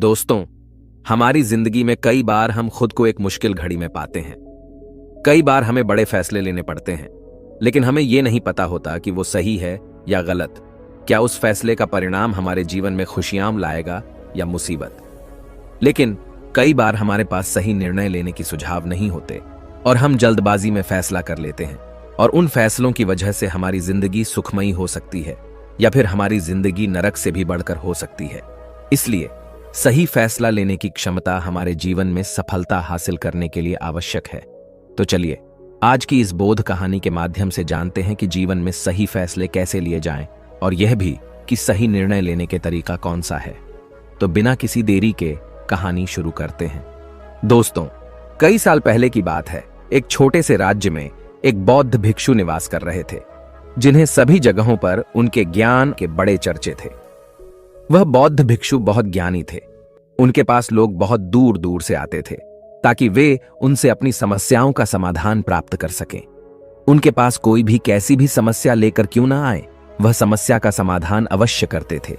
दोस्तों, हमारी जिंदगी में कई बार हम खुद को एक मुश्किल घड़ी में पाते हैं। कई बार हमें बड़े फैसले लेने पड़ते हैं, लेकिन हमें यह नहीं पता होता कि वो सही है या गलत। क्या उस फैसले का परिणाम हमारे जीवन में खुशियां लाएगा या मुसीबत। लेकिन कई बार हमारे पास सही निर्णय लेने की सुझाव नहीं होते और हम जल्दबाजी में फैसला कर लेते हैं, और उन फैसलों की वजह से हमारी जिंदगी सुखमयी हो सकती है या फिर हमारी जिंदगी नरक से भी बढ़कर हो सकती है। इसलिए सही फैसला लेने की क्षमता हमारे जीवन में सफलता हासिल करने के लिए आवश्यक है। तो चलिए आज की इस बोध कहानी के माध्यम से जानते हैं कि जीवन में सही फैसले कैसे लिए जाएं, और यह भी कि सही निर्णय लेने के तरीका कौन सा है। तो बिना किसी देरी के कहानी शुरू करते हैं। दोस्तों, कई साल पहले की बात है। एक छोटे से राज्य में एक बौद्ध भिक्षु निवास कर रहे थे, जिन्हें सभी जगहों पर उनके ज्ञान के बड़े चर्चे थे। वह बौद्ध भिक्षु बहुत ज्ञानी थे। उनके पास लोग बहुत दूर दूर से आते थे ताकि वे उनसे अपनी समस्याओं का समाधान प्राप्त कर सकें। उनके पास कोई भी कैसी भी समस्या लेकर क्यों ना आए, वह समस्या का समाधान अवश्य करते थे।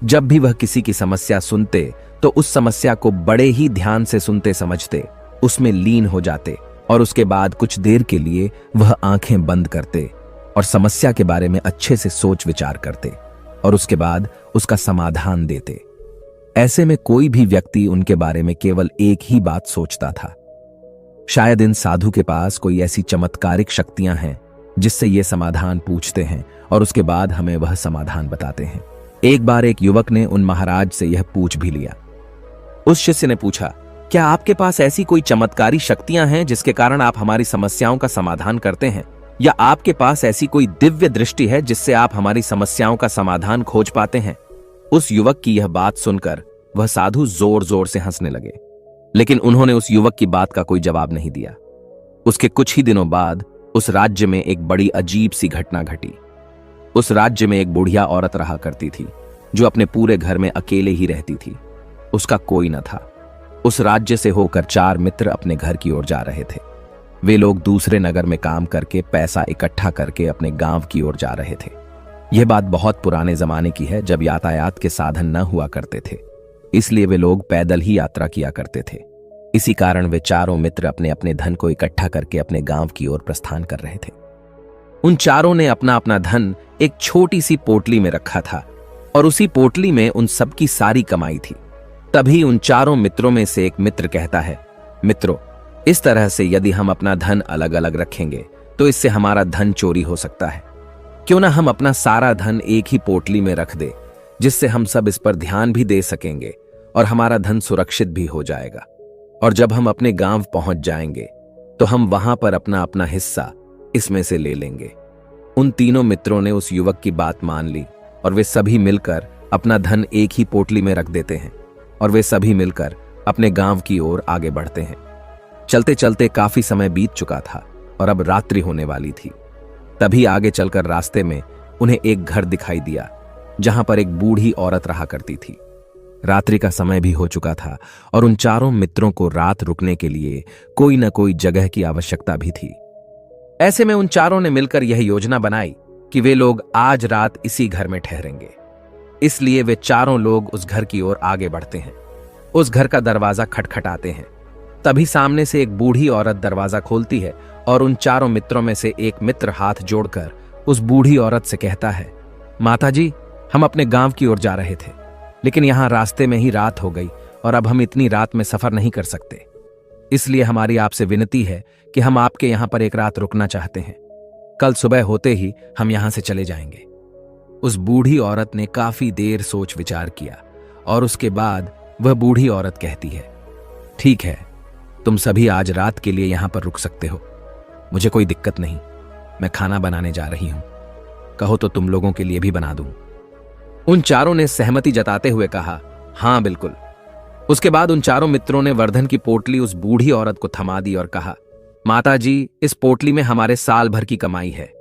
जब भी वह किसी की समस्या सुनते तो उस समस्या को बड़े ही ध्यान से सुनते समझते, उसमें लीन हो जाते और उसके बाद कुछ देर के लिए वह आंखें बंद करते और समस्या के बारे में अच्छे से सोच विचार करते और उसके बाद उसका समाधान देते। ऐसे में कोई भी व्यक्ति उनके बारे में केवल एक ही बात सोचता था, शायद इन साधु के पास कोई ऐसी चमत्कारिक शक्तियां हैं जिससे ये समाधान पूछते हैं और उसके बाद हमें वह समाधान बताते हैं। एक बार एक युवक ने उन महाराज से यह पूछ भी लिया। उस शिष्य ने पूछा, क्या आपके पास ऐसी कोई चमत्कारी शक्तियां हैं जिसके कारण आप हमारी समस्याओं का समाधान करते हैं, या आपके पास ऐसी कोई दिव्य दृष्टि है जिससे आप हमारी समस्याओं का समाधान खोज पाते हैं। उस युवक की यह बात सुनकर वह साधु जोर जोर से हंसने लगे, लेकिन उन्होंने उस युवक की बात का कोई जवाब नहीं दिया। उसके कुछ ही दिनों बाद उस राज्य में एक बड़ी अजीब सी घटना घटी। उस राज्य में एक बुढ़िया औरत रहा करती थी, जो अपने पूरे घर में अकेले ही रहती थी। उसका कोई न था। उस राज्य से होकर 4 मित्र अपने घर की ओर जा रहे थे। वे लोग दूसरे नगर में काम करके पैसा इकट्ठा करके अपने गांव की ओर जा रहे थे। यह बात बहुत पुराने जमाने की है, जब यातायात के साधन न हुआ करते थे, इसलिए वे लोग पैदल ही यात्रा किया करते थे। इसी कारण वे चारों मित्र अपने अपने धन को इकट्ठा करके अपने गांव की ओर प्रस्थान कर रहे थे। उन चारों ने अपना अपना धन एक छोटी सी पोटली में रखा था और उसी पोटली में उन सबकी सारी कमाई थी। तभी उन चारों मित्रों में से एक मित्र कहता है, मित्रों, इस तरह से यदि हम अपना धन अलग अलग रखेंगे तो इससे हमारा धन चोरी हो सकता है। क्यों ना हम अपना सारा धन एक ही पोटली में रख दे, जिससे हम सब इस पर ध्यान भी दे सकेंगे और हमारा धन सुरक्षित भी हो जाएगा। और जब हम अपने गांव पहुंच जाएंगे तो हम वहां पर अपना अपना हिस्सा इसमें से ले लेंगे। उन तीनों मित्रों ने उस युवक की बात मान ली और वे सभी मिलकर अपना धन एक ही पोटली में रख देते हैं और वे सभी मिलकर अपने गांव की ओर आगे बढ़ते हैं। चलते चलते काफी समय बीत चुका था और अब रात्रि होने वाली थी। तभी आगे चलकर रास्ते में उन्हें एक घर दिखाई दिया, जहां पर एक बूढ़ी औरत रहा करती थी। रात्रि का समय भी हो चुका था और उन चारों मित्रों को रात रुकने के लिए कोई न कोई जगह की आवश्यकता भी थी। ऐसे में उन चारों ने मिलकर यह योजना बनाई कि वे लोग आज रात इसी घर में ठहरेंगे। इसलिए वे चारों लोग उस घर की ओर आगे बढ़ते हैं। उस घर का दरवाजा खटखटाते हैं। तभी सामने से एक बूढ़ी औरत दरवाजा खोलती है और उन चारों मित्रों में से एक मित्र हाथ जोड़कर उस बूढ़ी औरत से कहता है, माताजी, हम अपने गांव की ओर जा रहे थे, लेकिन यहां रास्ते में ही रात हो गई और अब हम इतनी रात में सफर नहीं कर सकते। इसलिए हमारी आपसे विनती है कि हम आपके यहां पर एक रात रुकना चाहते हैं। कल सुबह होते ही हम यहां से चले जाएंगे। उस बूढ़ी औरत ने काफी देर सोच विचार किया और उसके बाद वह बूढ़ी औरत कहती है, ठीक है, तुम सभी आज रात के लिए यहां पर रुक सकते हो। मुझे कोई दिक्कत नहीं, मैं खाना बनाने जा रही हूं। कहो तो तुम लोगों के लिए भी बना दूं। उन चारों ने सहमति जताते हुए कहा, हां बिल्कुल। उसके बाद उन चारों मित्रों ने वर्धन की पोटली उस बूढ़ी औरत को थमा दी और कहा, माताजी, इस पोटली में हमारे साल भर की कमाई है।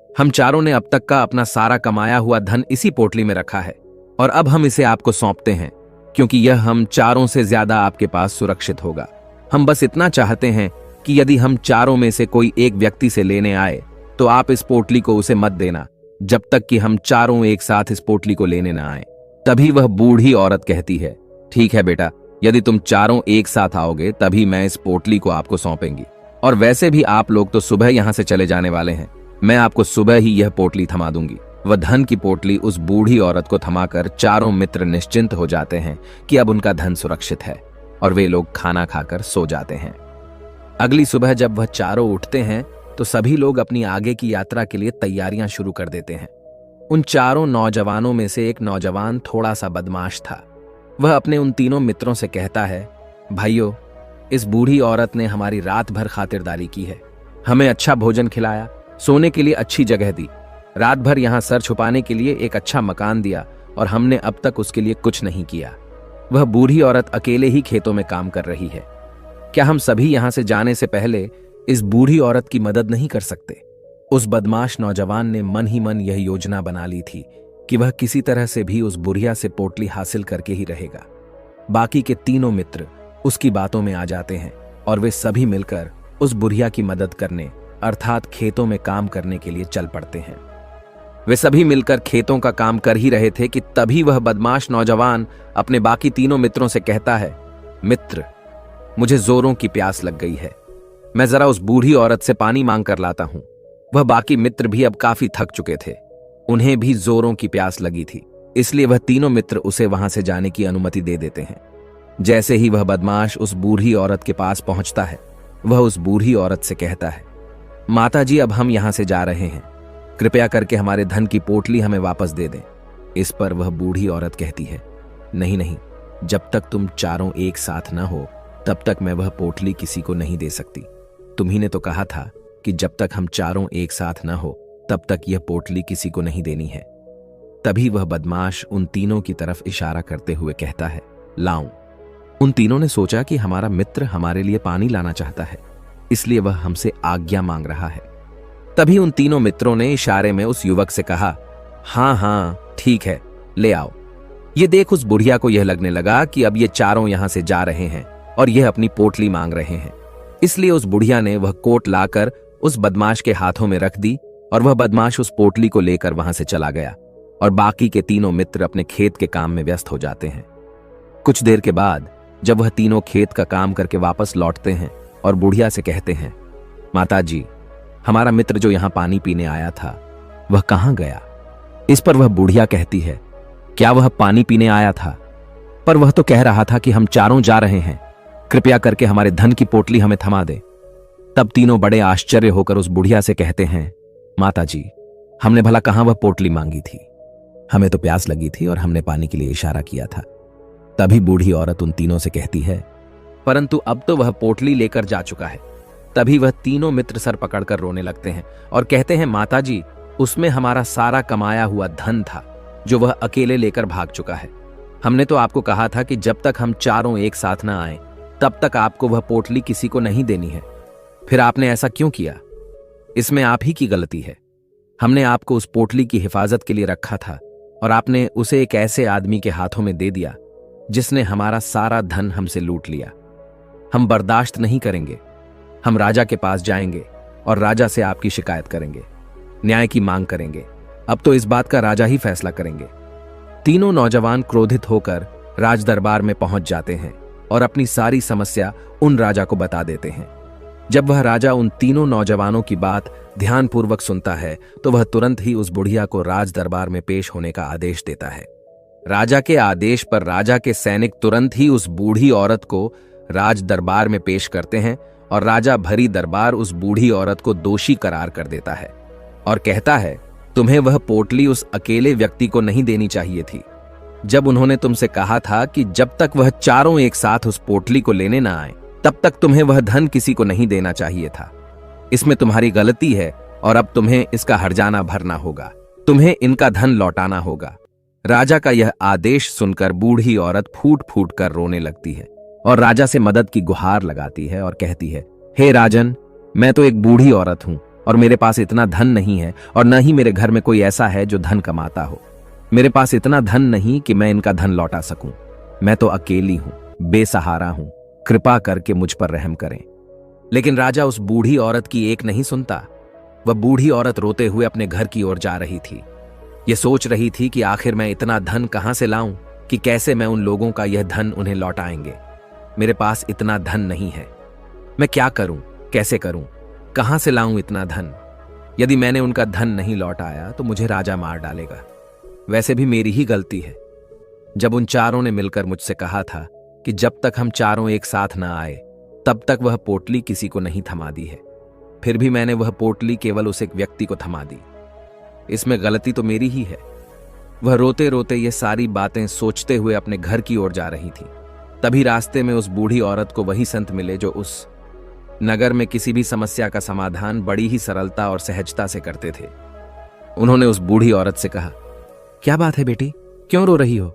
हम चारों ने अब तक का अपना सारा कमाया हुआ धन इसी पोटली में रखा है और अब हम इसे आपको सौंपते हैं, क्योंकि यह हम चारों से ज्यादा आपके पास सुरक्षित होगा। हम बस इतना चाहते हैं कि यदि हम चारों में से कोई एक व्यक्ति से लेने आए तो आप इस पोटली को उसे मत देना, जब तक कि हम चारों एक साथ इस पोटली को लेने ना आए। तभी वह बूढ़ी औरत कहती है, ठीक है बेटा, यदि तुम चारों एक साथ आओगे तभी मैं इस पोटली को आपको सौंपेंगी। और वैसे भी आप लोग तो सुबह यहां से चले जाने वाले हैं, मैं आपको सुबह ही यह पोटली थमा दूंगी। वह धन की पोटली उस बूढ़ी औरत को थमाकर चारों मित्र निश्चिंत हो जाते हैं कि अब उनका धन सुरक्षित है, और वे लोग खाना खाकर सो जाते हैं। अगली सुबह जब वह चारों उठते हैं तो सभी लोग अपनी आगे की यात्रा के लिए तैयारियां शुरू कर देते हैं। उन चारों नौजवानों में से एक नौजवान थोड़ा सा बदमाश था। वह अपने उन तीनों मित्रों से कहता है, भाइयों, इस बूढ़ी औरत ने हमारी रात भर खातिरदारी की है, हमें अच्छा भोजन खिलाया, सोने के लिए अच्छी जगह दी, रात भर यहां सर छुपाने के लिए एक अच्छा मकान दिया, और हमने अब तक उसके लिए कुछ नहीं किया। वह बूढ़ी औरत अकेले ही खेतों में काम कर रही है। क्या हम सभी यहां से जाने से पहले इस बूढ़ी औरत की मदद नहीं कर सकते? उस बदमाश नौजवान ने मन ही मन यह योजना बना ली थी कि वह किसी तरह से भी उस बुढ़िया से पोटली हासिल करके ही रहेगा। बाकी के तीनों मित्र उसकी बातों में आ जाते हैं और वे सभी मिलकर उस बुढ़िया की मदद करने अर्थात खेतों में काम करने के लिए चल पड़ते हैं। वे सभी मिलकर खेतों का काम कर ही रहे थे कि तभी वह बदमाश नौजवान अपने बाकी तीनों मित्रों से कहता है, मित्र, मुझे जोरों की प्यास लग गई है, मैं जरा उस बूढ़ी औरत से पानी मांग कर लाता हूं। वह बाकी मित्र भी अब काफी थक चुके थे, उन्हें भी जोरों की प्यास लगी थी, इसलिए वह तीनों मित्र उसे वहां से जाने की अनुमति दे देते हैं। जैसे ही वह बदमाश उस बूढ़ी औरत के पास पहुंचता है, वह उस बूढ़ी औरत से कहता है, माताजी, अब हम यहां से जा रहे हैं, कृपया करके हमारे धन की पोटली हमें वापस दे दें। इस पर वह बूढ़ी औरत कहती है, नहीं नहीं, जब तक तुम चारों एक साथ न हो तब तक मैं वह पोटली किसी को नहीं दे सकती। तुम्ही ने तो कहा था कि जब तक हम चारों एक साथ न हो तब तक यह पोटली किसी को नहीं देनी है। तभी वह बदमाश उन तीनों की तरफ इशारा करते हुए कहता है, लाऊं। उन तीनों ने सोचा कि हमारा मित्र हमारे लिए पानी लाना चाहता है, इसलिए वह हमसे आज्ञा मांग रहा है। तभी उन तीनों मित्रों ने इशारे में उस युवक से कहा, हाँ हाँ ठीक है, ले आओ। ये देख उस बुढ़िया को यह लगने लगा कि अब ये चारों यहां से जा रहे हैं और यह अपनी पोटली मांग रहे हैं, इसलिए उस बुढ़िया ने वह कोट लाकर उस बदमाश के हाथों में रख दी और वह बदमाश उस पोटली को लेकर वहां से चला गया और बाकी के तीनों मित्र अपने खेत के काम में व्यस्त हो जाते हैं। कुछ देर के बाद जब वह तीनों खेत का काम करके वापस लौटते हैं और बुढ़िया से कहते हैं, माताजी, हमारा मित्र जो यहां पानी पीने आया था वह कहां गया? इस पर वह बुढ़िया कहती है, क्या वह पानी पीने आया था? पर वह तो कह रहा था कि हम चारों जा रहे हैं, कृपया करके हमारे धन की पोटली हमें थमा दे। तब तीनों बड़े आश्चर्य होकर उस बुढ़िया से कहते हैं, माताजी, हमने भला कहां वह पोटली मांगी थी, हमें तो प्यास लगी थी और हमने पानी के लिए इशारा किया था। तभी बूढ़ी औरत उन तीनों से कहती है, परंतु अब तो वह पोटली लेकर जा चुका है। तभी वह तीनों मित्र सर पकड़कर रोने लगते हैं और कहते हैं, माताजी, उसमें हमारा सारा कमाया हुआ धन था जो वह अकेले लेकर भाग चुका है। हमने तो आपको कहा था कि जब तक हम चारों एक साथ न आए तब तक आपको वह पोटली किसी को नहीं देनी है, फिर आपने ऐसा क्यों किया? इसमें आप ही की गलती है। हमने आपको उस पोटली की हिफाजत के लिए रखा था और आपने उसे एक ऐसे आदमी के हाथों में दे दिया जिसने हमारा सारा धन हमसे लूट लिया। हम बर्दाश्त नहीं करेंगे, हम राजा के पास जाएंगे और राजा से आपकी शिकायत करेंगे, न्याय की मांग करेंगे। अब तो इस बात का राजा ही फैसला करेंगे। तीनों नौजवान क्रोधित होकर राज दरबार में पहुंच जाते हैं और अपनी सारी समस्या उन राजा को बता देते हैं। जब वह राजा उन तीनों नौजवानों की बात ध्यानपूर्वक सुनता है तो वह तुरंत ही उस बुढ़िया को राज दरबार में पेश होने का आदेश देता है। राजा के आदेश पर राजा के सैनिक तुरंत ही उस बूढ़ी औरत को राज दरबार में पेश करते हैं और राजा भरी दरबार उस बूढ़ी औरत को दोषी करार कर देता है और कहता है, तुम्हें वह पोटली उस अकेले व्यक्ति को नहीं देनी चाहिए थी। जब उन्होंने तुमसे कहा था कि जब तक वह चारों एक साथ उस पोटली को लेने ना आए तब तक तुम्हें वह धन किसी को नहीं देना चाहिए था। इसमें तुम्हारी गलती है और अब तुम्हें इसका हर्जाना भरना होगा, तुम्हें इनका धन लौटाना होगा। राजा का यह आदेश सुनकर बूढ़ी औरत फूट फूट कर रोने लगती है और राजा से मदद की गुहार लगाती है और कहती है, हे राजन, मैं तो एक बूढ़ी औरत हूं और मेरे पास इतना धन नहीं है और न ही मेरे घर में कोई ऐसा है जो धन कमाता हो। मेरे पास इतना धन नहीं कि मैं इनका धन लौटा सकूं। मैं तो अकेली हूं, बेसहारा हूं, कृपा करके मुझ पर रहम करें। लेकिन राजा उस बूढ़ी औरत की एक नहीं सुनता। वह बूढ़ी औरत रोते हुए अपने घर की ओर जा रही थी। ये सोच रही थी कि आखिर मैं इतना धन कहां से लाऊं कि कैसे मैं उन लोगों का यह धन उन्हें लौटाएंगे। मेरे पास इतना धन नहीं है। मैं क्या करूं, कैसे करूं, कहां से लाऊं इतना धन? यदि मैंने उनका धन नहीं लौटाया तो मुझे राजा मार डालेगा। वैसे भी मेरी ही गलती है। जब उन चारों ने मिलकर मुझसे कहा था कि जब तक हम चारों एक साथ न आए तब तक वह पोटली किसी को नहीं थमा दी है, फिर भी मैंने वह पोटली केवल उस एक व्यक्ति को थमा दी। इसमें गलती तो मेरी ही है। वह रोते रोते ये सारी बातें सोचते हुए अपने घर की ओर जा रही थी। तभी रास्ते में उस बूढ़ी औरत को वही संत मिले जो उस नगर में किसी भी समस्या का समाधान बड़ी ही सरलता और सहजता से करते थे। उन्होंने उस बूढ़ी औरत से कहा, क्या बात है बेटी, क्यों रो रही हो?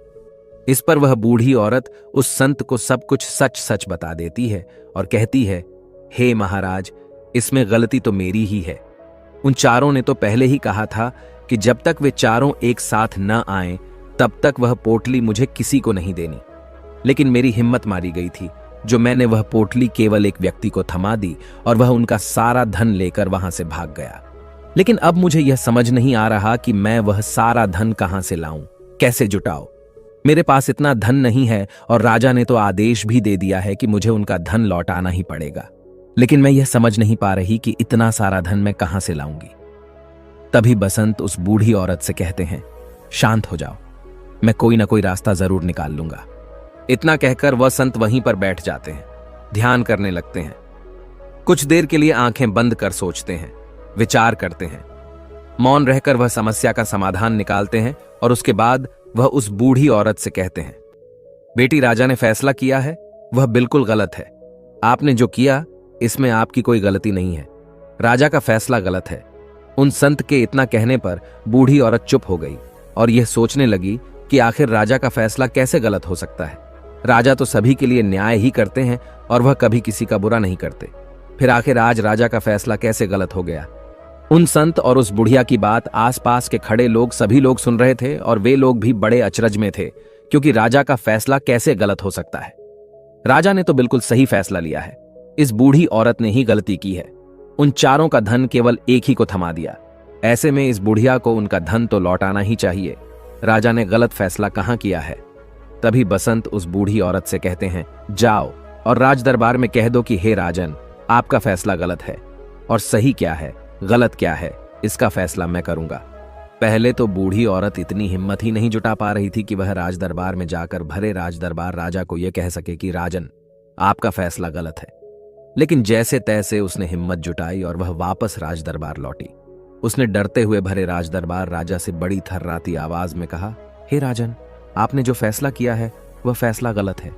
इस पर वह बूढ़ी औरत उस संत को सब कुछ सच सच बता देती है और कहती है, हे महाराज, इसमें गलती तो मेरी ही है। उन चारों ने तो पहले ही कहा था कि जब तक वे चारों एक साथ न आएं तब तक वह पोटली मुझे किसी को नहीं देनी। लेकिन मेरी हिम्मत मारी गई थी जो मैंने वह पोटली केवल एक व्यक्ति को थमा दी और वह उनका सारा धन लेकर वहां से भाग गया। लेकिन अब मुझे यह समझ नहीं आ रहा कि मैं वह सारा धन कहां से लाऊं, कैसे जुटाऊं। मेरे पास इतना धन नहीं है और राजा ने तो आदेश भी दे दिया है कि मुझे उनका धन लौटाना ही पड़ेगा। लेकिन मैं यह समझ नहीं पा रही कि इतना सारा धन मैं कहां से लाऊंगी। तभी बसंत उस बूढ़ी औरत से कहते हैं, शांत हो जाओ, मैं कोई ना कोई रास्ता जरूर निकाल लूंगा। इतना कहकर वह संत वहीं पर बैठ जाते हैं, ध्यान करने लगते हैं। कुछ देर के लिए आंखें बंद कर सोचते हैं, विचार करते हैं। मौन रहकर वह समस्या का समाधान निकालते हैं और उसके बाद वह उस बूढ़ी औरत से कहते हैं, बेटी, राजा ने फैसला किया है वह बिल्कुल गलत है। आपने जो किया इसमें आपकी कोई गलती नहीं है। राजा का फैसला गलत है। उन संत के इतना कहने पर बूढ़ी औरत चुप हो गई और यह सोचने लगी कि आखिर राजा का फैसला कैसे गलत हो सकता है। राजा तो सभी के लिए न्याय ही करते हैं और वह कभी किसी का बुरा नहीं करते। फिर आखिर आज राजा का फैसला कैसे गलत हो गया? उन संत और उस बुढ़िया की बात आसपास के खड़े लोग सभी लोग सुन रहे थे और वे लोग भी बड़े अचरज में थे, क्योंकि राजा का फैसला कैसे गलत हो सकता है। राजा ने तो बिल्कुल सही फैसला लिया है। इस बूढ़ी औरत ने ही गलती की है। उन चारों का धन केवल एक ही को थमा दिया। ऐसे में इस बुढ़िया को उनका धन तो लौटाना ही चाहिए। राजा ने गलत फैसला कहां किया है? तभी बसंत उस बूढ़ी औरत से कहते हैं, जाओ और राज दरबार में कह दो कि हे राजन, आपका फैसला गलत है और सही क्या है, गलत क्या है, इसका फैसला मैं करूंगा। पहले तो बूढ़ी औरत इतनी हिम्मत ही नहीं जुटा पा रही थी कि वह राज दरबार में जाकर भरे राज दरबार राजा को यह कह सके कि राजन, आपका फैसला गलत है। लेकिन जैसे तैसे उसने हिम्मत जुटाई और वह वापस राज दरबार लौटी। उसने डरते हुए भरे राज दरबार राजा से बड़ी थर्राती आवाज में कहा, हे राजन, आपने जो फैसला किया है वह फैसला गलत है।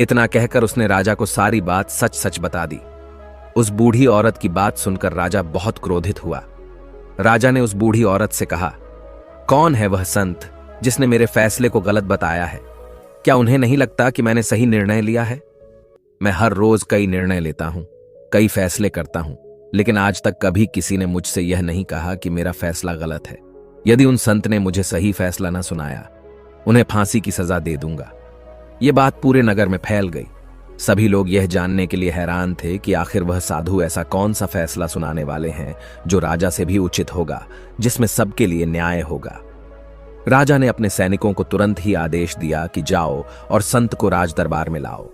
इतना कहकर उसने राजा को सारी बात सच सच बता दी। उस बूढ़ी औरत की बात सुनकर राजा बहुत क्रोधित हुआ। राजा ने उस बूढ़ी औरत से कहा, कौन है वह संत जिसने मेरे फैसले को गलत बताया है? क्या उन्हें नहीं लगता कि मैंने सही निर्णय लिया है? मैं हर रोज कई निर्णय लेता हूं, कई फैसले करता हूं, लेकिन आज तक कभी किसी ने मुझसे यह नहीं कहा कि मेरा फैसला गलत है। यदि उन संत ने मुझे सही फैसला न सुनाया, उन्हें फांसी की सजा दे दूंगा। यह बात पूरे नगर में फैल गई। सभी लोग यह जानने के लिए हैरान थे कि आखिर वह साधु ऐसा कौन सा फैसला सुनाने वाले हैं जो राजा से भी उचित होगा, जिसमें सबके लिए न्याय होगा। राजा ने अपने सैनिकों को तुरंत ही आदेश दिया कि जाओ और संत को राज दरबार में लाओ।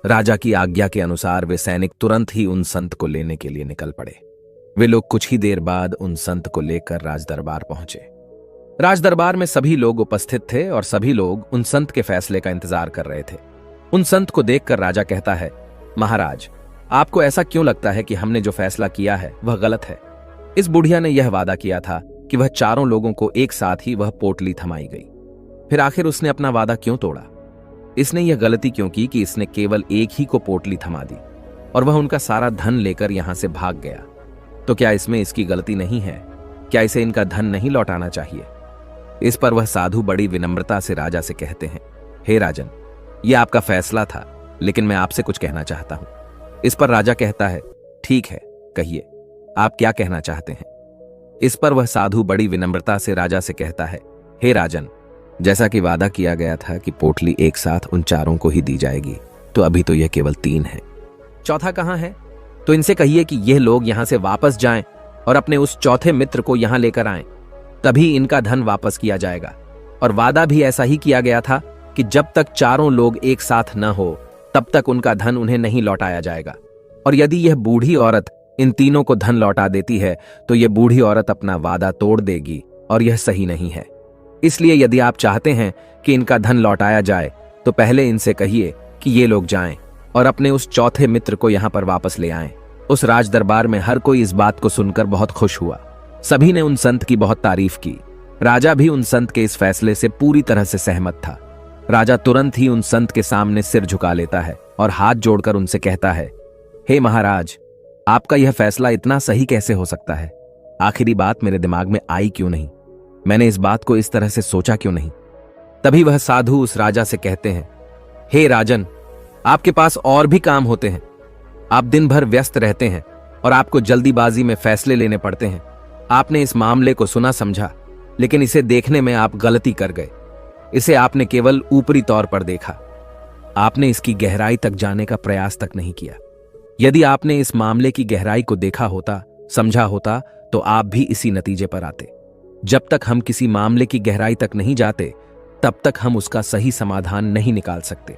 राजा की आज्ञा के अनुसार वे सैनिक तुरंत ही उन संत को लेने के लिए निकल पड़े। वे लोग कुछ ही देर बाद उन संत को लेकर राज दरबार पहुंचे। राज दरबार में सभी लोग उपस्थित थे और सभी लोग उन संत के फैसले का इंतजार कर रहे थे। उन संत को देखकर राजा कहता है, महाराज, आपको ऐसा क्यों लगता है कि हमने जो फैसला किया है वह गलत है? इस बुढ़िया ने यह वादा किया था कि वह चारों लोगों को एक साथ ही वह पोटली थमाई गई। फिर आखिर उसने अपना वादा क्यों तोड़ा? इसने यह गलती क्यों की कि इसने केवल एक ही को पोटली थमा दी और वह उनका सारा धन लेकर यहां से भाग गया? तो क्या इसमें इसकी गलती नहीं है? क्या इसे इनका धन नहीं लौटाना चाहिए? इस पर वह साधु बड़ी विनम्रता से राजा से कहते हैं, हे राजन, यह आपका फैसला था, लेकिन मैं आपसे कुछ कहना चाहता हूं। इस पर राजा कहता है, ठीक है, कहिए, आप क्या कहना चाहते हैं? इस पर वह साधु बड़ी विनम्रता से राजा से कहता है, हे राजन, जैसा कि वादा किया गया था कि पोटली एक साथ उन चारों को ही दी जाएगी, तो अभी तो यह केवल 3 है। चौथा कहां है? तो इनसे कहिए कि यह लोग यहां से वापस जाएं और अपने उस चौथे मित्र को यहां लेकर आएं, तभी इनका धन वापस किया जाएगा। और वादा भी ऐसा ही किया गया था कि जब तक चारों लोग एक साथ न हो तब तक उनका धन उन्हें नहीं लौटाया जाएगा। और यदि यह बूढ़ी औरत इन तीनों को धन लौटा देती है तो यह बूढ़ी औरत अपना वादा तोड़ देगी और यह सही नहीं है। इसलिए यदि आप चाहते हैं कि इनका धन लौटाया जाए तो पहले इनसे कहिए कि ये लोग जाएं और अपने उस चौथे मित्र को यहां पर वापस ले आएं। उस राज दरबार में हर कोई इस बात को सुनकर बहुत खुश हुआ। सभी ने उन संत की बहुत तारीफ की। राजा भी उन संत के इस फैसले से पूरी तरह से सहमत था। राजा तुरंत ही उन संत के सामने सिर झुका लेता है और हाथ जोड़कर उनसे कहता है, हे महाराज, आपका यह फैसला इतना सही कैसे हो सकता है? आखिरी बात मेरे दिमाग में आई क्यों नहीं? मैंने इस बात को इस तरह से सोचा क्यों नहीं? तभी वह साधु उस राजा से कहते हैं, हे राजन, आपके पास और भी काम होते हैं। आप दिन भर व्यस्त रहते हैं और आपको जल्दीबाजी में फैसले लेने पड़ते हैं। आपने इस मामले को सुना समझा, लेकिन इसे देखने में आप गलती कर गए। इसे आपने केवल ऊपरी तौर पर देखा। आपने इसकी गहराई तक जाने का प्रयास तक नहीं किया। यदि आपने इस मामले की गहराई को देखा होता, समझा होता, तो आप भी इसी नतीजे पर आते। जब तक हम किसी मामले की गहराई तक नहीं जाते तब तक हम उसका सही समाधान नहीं निकाल सकते।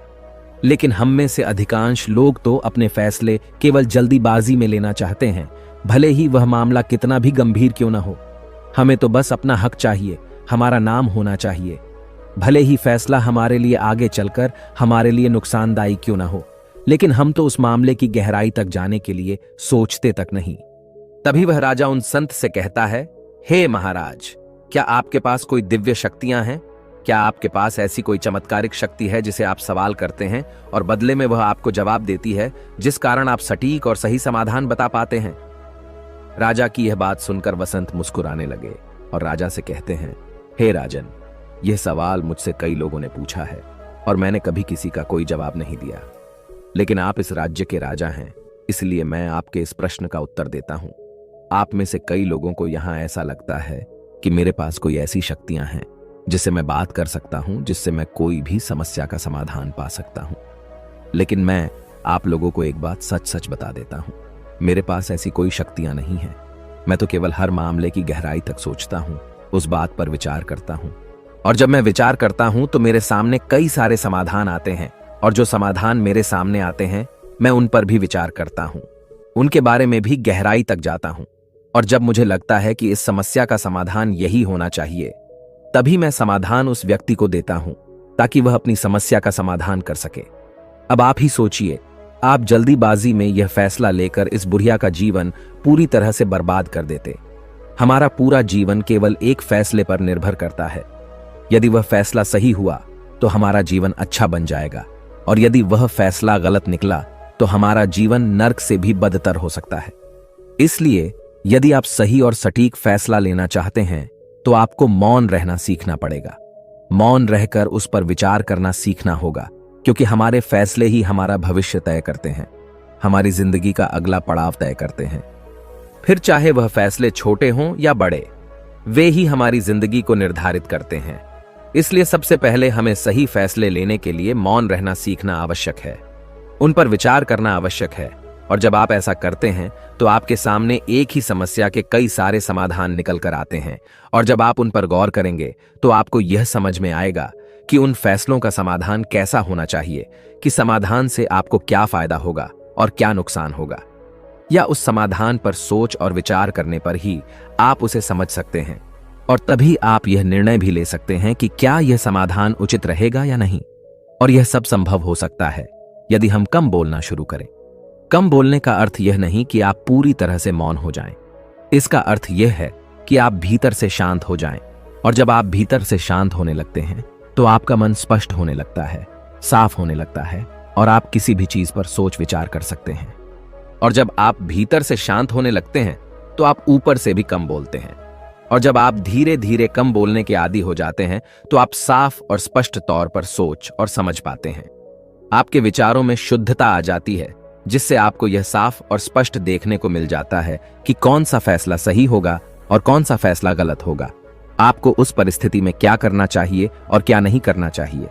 लेकिन हम में से अधिकांश लोग तो अपने फैसले केवल जल्दीबाजी में लेना चाहते हैं, भले ही वह मामला कितना भी गंभीर क्यों ना हो। हमें तो बस अपना हक चाहिए, हमारा नाम होना चाहिए, भले ही फैसला हमारे लिए आगे चलकर हमारे लिए नुकसानदायी क्यों ना हो। लेकिन हम तो उस मामले की गहराई तक जाने के लिए सोचते तक नहीं। तभी वह राजा उन संत से कहता है, हे महाराज, क्या आपके पास कोई दिव्य शक्तियां हैं? क्या आपके पास ऐसी कोई चमत्कारिक शक्ति है जिसे आप सवाल करते हैं और बदले में वह आपको जवाब देती है, जिस कारण आप सटीक और सही समाधान बता पाते हैं? राजा की यह बात सुनकर वसंत मुस्कुराने लगे और राजा से कहते हैं, हे राजन, यह सवाल मुझसे कई लोगों ने पूछा है और मैंने कभी किसी का कोई जवाब नहीं दिया। लेकिन आप इस राज्य के राजा हैं, इसलिए मैं आपके इस प्रश्न का उत्तर देता हूं। आप में से कई लोगों को यहां ऐसा लगता है कि मेरे पास कोई ऐसी शक्तियां हैं जिससे मैं बात कर सकता हूं, जिससे मैं कोई भी समस्या का समाधान पा सकता हूं। लेकिन मैं आप लोगों को एक बात सच सच बता देता हूं, मेरे पास ऐसी कोई शक्तियां नहीं हैं। मैं तो केवल हर मामले की गहराई तक सोचता हूं, उस बात पर विचार करता हूं, और जब मैं विचार करता हूं तो मेरे सामने कई सारे समाधान आते हैं, और जो समाधान मेरे सामने आते हैं मैं उन पर भी विचार करता हूं, उनके बारे में भी गहराई तक जाता हूं। और जब मुझे लगता है कि इस समस्या का समाधान यही होना चाहिए, तभी मैं समाधान उस व्यक्ति को देता हूं ताकि वह अपनी समस्या का समाधान कर सके। अब आप ही सोचिए, आप जल्दीबाजी में यह फैसला लेकर इस बुढ़िया का जीवन पूरी तरह से बर्बाद कर देते। हमारा पूरा जीवन केवल एक फैसले पर निर्भर करता है। यदि वह फैसला सही हुआ तो हमारा जीवन अच्छा बन जाएगा, और यदि वह फैसला गलत निकला तो हमारा जीवन नर्क से भी बदतर हो सकता है। इसलिए यदि आप सही और सटीक फैसला लेना चाहते हैं तो आपको मौन रहना सीखना पड़ेगा। मौन रहकर उस पर विचार करना सीखना होगा, क्योंकि हमारे फैसले ही हमारा भविष्य तय करते हैं, हमारी जिंदगी का अगला पड़ाव तय करते हैं। फिर चाहे वह फैसले छोटे हों या बड़े, वे ही हमारी जिंदगी को निर्धारित करते हैं। इसलिए सबसे पहले हमें सही फैसले लेने के लिए मौन रहना सीखना आवश्यक है, उन पर विचार करना आवश्यक है। और जब आप ऐसा करते हैं तो आपके सामने एक ही समस्या के कई सारे समाधान निकल कर आते हैं, और जब आप उन पर गौर करेंगे तो आपको यह समझ में आएगा कि उन फैसलों का समाधान कैसा होना चाहिए, कि समाधान से आपको क्या फायदा होगा और क्या नुकसान होगा। या उस समाधान पर सोच और विचार करने पर ही आप उसे समझ सकते हैं, और तभी आप यह निर्णय भी ले सकते हैं कि क्या यह समाधान उचित रहेगा या नहीं। और यह सब संभव हो सकता है यदि हम कम बोलना शुरू करें। कम बोलने का अर्थ यह नहीं कि आप पूरी तरह से मौन हो जाएं। इसका अर्थ यह है कि आप भीतर से शांत हो जाएं, और जब आप भीतर से शांत होने लगते हैं तो आपका मन स्पष्ट होने लगता है, साफ होने लगता है, और आप किसी भी चीज पर सोच विचार कर सकते हैं। और जब आप भीतर से शांत होने लगते हैं तो आप ऊपर से भी कम बोलते हैं, और जब आप धीरे धीरे कम बोलने के आदी हो जाते हैं तो आप साफ और स्पष्ट तौर पर सोच और समझ पाते हैं। आपके विचारों में शुद्धता आ जाती है, जिससे आपको यह साफ और स्पष्ट देखने को मिल जाता है कि कौन सा फैसला सही होगा और कौन सा फैसला गलत होगा। आपको उस परिस्थिति में क्या करना चाहिए और क्या नहीं करना चाहिए।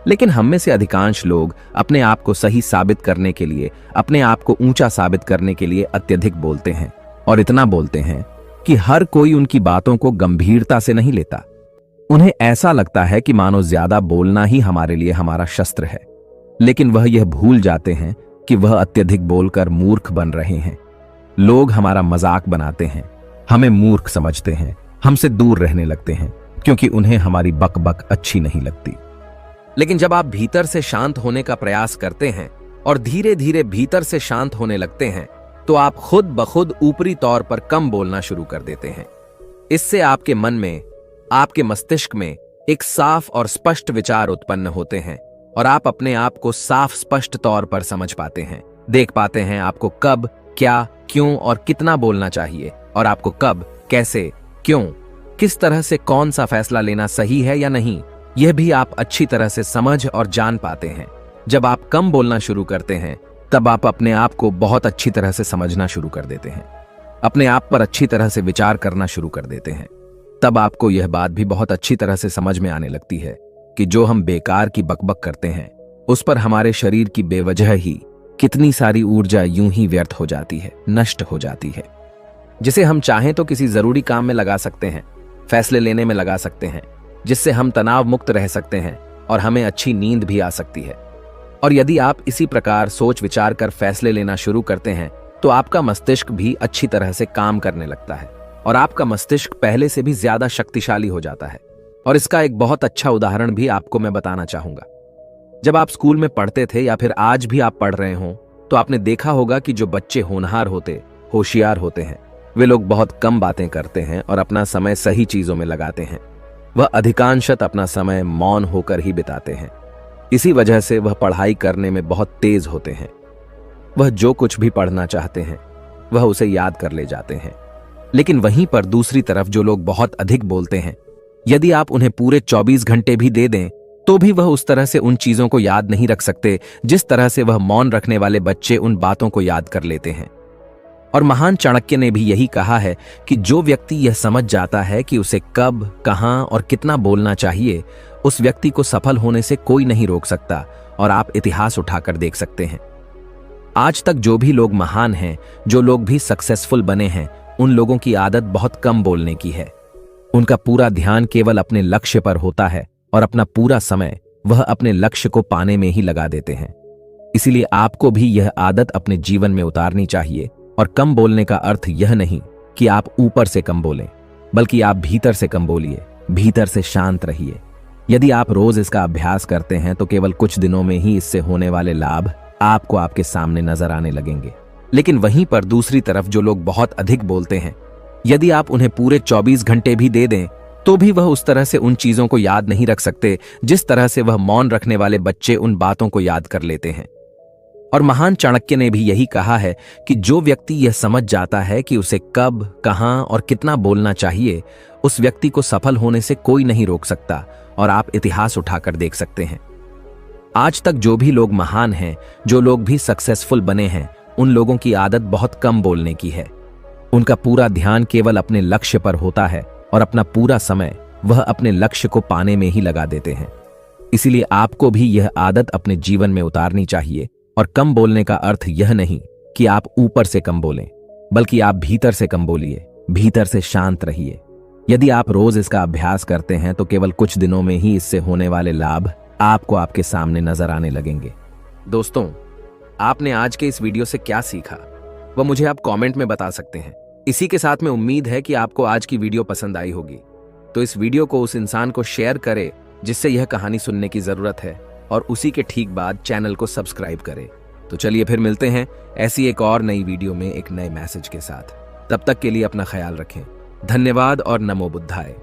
लेकिन हम में से अधिकांश लोग अपने आप को सही साबित करने के लिए, अपने आप को ऊंचा साबित करने के लिए अत्यधिक बोलते हैं, और इतना बोलते हैं कि हर कोई उनकी बातों को गंभीरता से नहीं लेता। उन्हें ऐसा लगता है कि मानो ज्यादा बोलना ही हमारे लिए हमारा शस्त्र है, लेकिन वह यह भूल जाते हैं कि वह अत्यधिक बोलकर मूर्ख बन रहे हैं। लोग हमारा मजाक बनाते हैं, हमें मूर्ख समझते हैं, हमसे दूर रहने लगते हैं क्योंकि उन्हें हमारी बकबक अच्छी नहीं लगती। लेकिन जब आप भीतर से शांत होने का प्रयास करते हैं और धीरे धीरे भीतर से शांत होने लगते हैं, तो आप खुद ब खुद ऊपरी तौर पर कम बोलना शुरू कर देते हैं। इससे आपके मन में, आपके मस्तिष्क में एक साफ और स्पष्ट विचार उत्पन्न होते हैं और आप अपने आप को साफ स्पष्ट तौर पर समझ पाते हैं, देख पाते हैं आपको कब, क्या, क्यों और कितना बोलना चाहिए, और आपको कब, कैसे, क्यों, किस तरह से कौन सा फैसला लेना सही है या नहीं, यह भी आप अच्छी तरह से समझ और जान पाते हैं। जब आप कम बोलना शुरू करते हैं, तब आप अपने आप को बहुत अच्छी तरह से समझना शुरू कर देते हैं, अपने आप पर अच्छी तरह से विचार करना शुरू कर देते हैं। तब आपको यह बात भी बहुत अच्छी तरह से समझ में आने लगती है कि जो हम बेकार की बकबक करते हैं, उस पर हमारे शरीर की बेवजह ही कितनी सारी ऊर्जा यूं ही व्यर्थ हो जाती है, नष्ट हो जाती है, जिसे हम चाहें तो किसी जरूरी काम में लगा सकते हैं, फैसले लेने में लगा सकते हैं, जिससे हम तनाव मुक्त रह सकते हैं और हमें अच्छी नींद भी आ सकती है। और यदि आप इसी प्रकार सोच विचार कर फैसले लेना शुरू करते हैं, तो आपका मस्तिष्क भी अच्छी तरह से काम करने लगता है और आपका मस्तिष्क पहले से भी ज्यादा शक्तिशाली हो जाता है। और इसका एक बहुत अच्छा उदाहरण भी आपको मैं बताना चाहूंगा। जब आप स्कूल में पढ़ते थे या फिर आज भी आप पढ़ रहे हो, तो आपने देखा होगा कि जो बच्चे होनहार होते, होशियार होते हैं, वे लोग बहुत कम बातें करते हैं और अपना समय सही चीजों में लगाते हैं। वह अधिकांशतः अपना समय मौन होकर ही बिताते हैं। इसी वजह से वह पढ़ाई करने में बहुत तेज होते हैं। वह जो कुछ भी पढ़ना चाहते हैं, वह उसे याद कर ले जाते हैं। लेकिन वहीं पर दूसरी तरफ जो लोग बहुत अधिक बोलते हैं, यदि आप उन्हें पूरे 24 घंटे भी दे दें, तो भी वह उस तरह से उन चीजों को याद नहीं रख सकते जिस तरह से वह मौन रखने वाले बच्चे उन बातों को याद कर लेते हैं। और महान चाणक्य ने भी यही कहा है कि जो व्यक्ति यह समझ जाता है कि उसे कब, कहां और कितना बोलना चाहिए, उस व्यक्ति को सफल होने से कोई नहीं रोक सकता। और आप इतिहास उठाकर देख सकते हैं, आज तक जो भी लोग महान हैं, जो लोग भी सक्सेसफुल बने हैं, उन लोगों की आदत बहुत कम बोलने की है। उनका पूरा ध्यान केवल अपने लक्ष्य पर होता है और अपना पूरा समय वह अपने लक्ष्य को पाने में ही लगा देते हैं। इसीलिए आपको भी यह आदत अपने जीवन में उतारनी चाहिए। और कम बोलने का अर्थ यह नहीं कि आप ऊपर से कम बोलें, बल्कि आप भीतर से कम बोलिए, भीतर से शांत रहिए। यदि आप रोज इसका अभ्यास करते हैं, तो केवल कुछ दिनों में ही इससे होने वाले लाभ आपको आपके सामने नजर आने लगेंगे। लेकिन वहीं पर दूसरी तरफ जो लोग बहुत अधिक बोलते हैं, यदि आप उन्हें पूरे 24 घंटे भी दे दें, तो भी वह उस तरह से उन चीजों को याद नहीं रख सकते जिस तरह से वह मौन रखने वाले बच्चे उन बातों को याद कर लेते हैं। और महान चाणक्य ने भी यही कहा है कि जो व्यक्ति यह समझ जाता है कि उसे कब, कहां और कितना बोलना चाहिए, उस व्यक्ति को सफल होने से कोई नहीं रोक सकता। और आप इतिहास उठाकर देख सकते हैं, आज तक जो भी लोग महान हैं, जो लोग भी सक्सेसफुल बने हैं, उन लोगों की आदत बहुत कम बोलने की है। उनका पूरा ध्यान केवल अपने लक्ष्य पर होता है और अपना पूरा समय वह अपने लक्ष्य को पाने में ही लगा देते हैं। इसीलिए आपको भी यह आदत अपने जीवन में उतारनी चाहिए। और कम बोलने का अर्थ यह नहीं कि आप ऊपर से कम बोलें, बल्कि आप भीतर से कम बोलिए, भीतर से शांत रहिए। यदि आप रोज इसका अभ्यास करते हैं, तो केवल कुछ दिनों में ही इससे होने वाले लाभ आपको आपके सामने नजर आने लगेंगे। दोस्तों, आपने आज के इस वीडियो से क्या सीखा, वह मुझे आप कमेंट में बता सकते हैं। इसी के साथ में उम्मीद है कि आपको आज की वीडियो पसंद आई होगी। तो इस वीडियो को उस इंसान को शेयर करें जिससे यह कहानी सुनने की जरूरत है, और उसी के ठीक बाद चैनल को सब्सक्राइब करें। तो चलिए फिर मिलते हैं ऐसी एक और नई वीडियो में एक नए मैसेज के साथ। तब तक के लिए अपना ख्याल रखें। धन्यवाद और नमो बुद्धाय।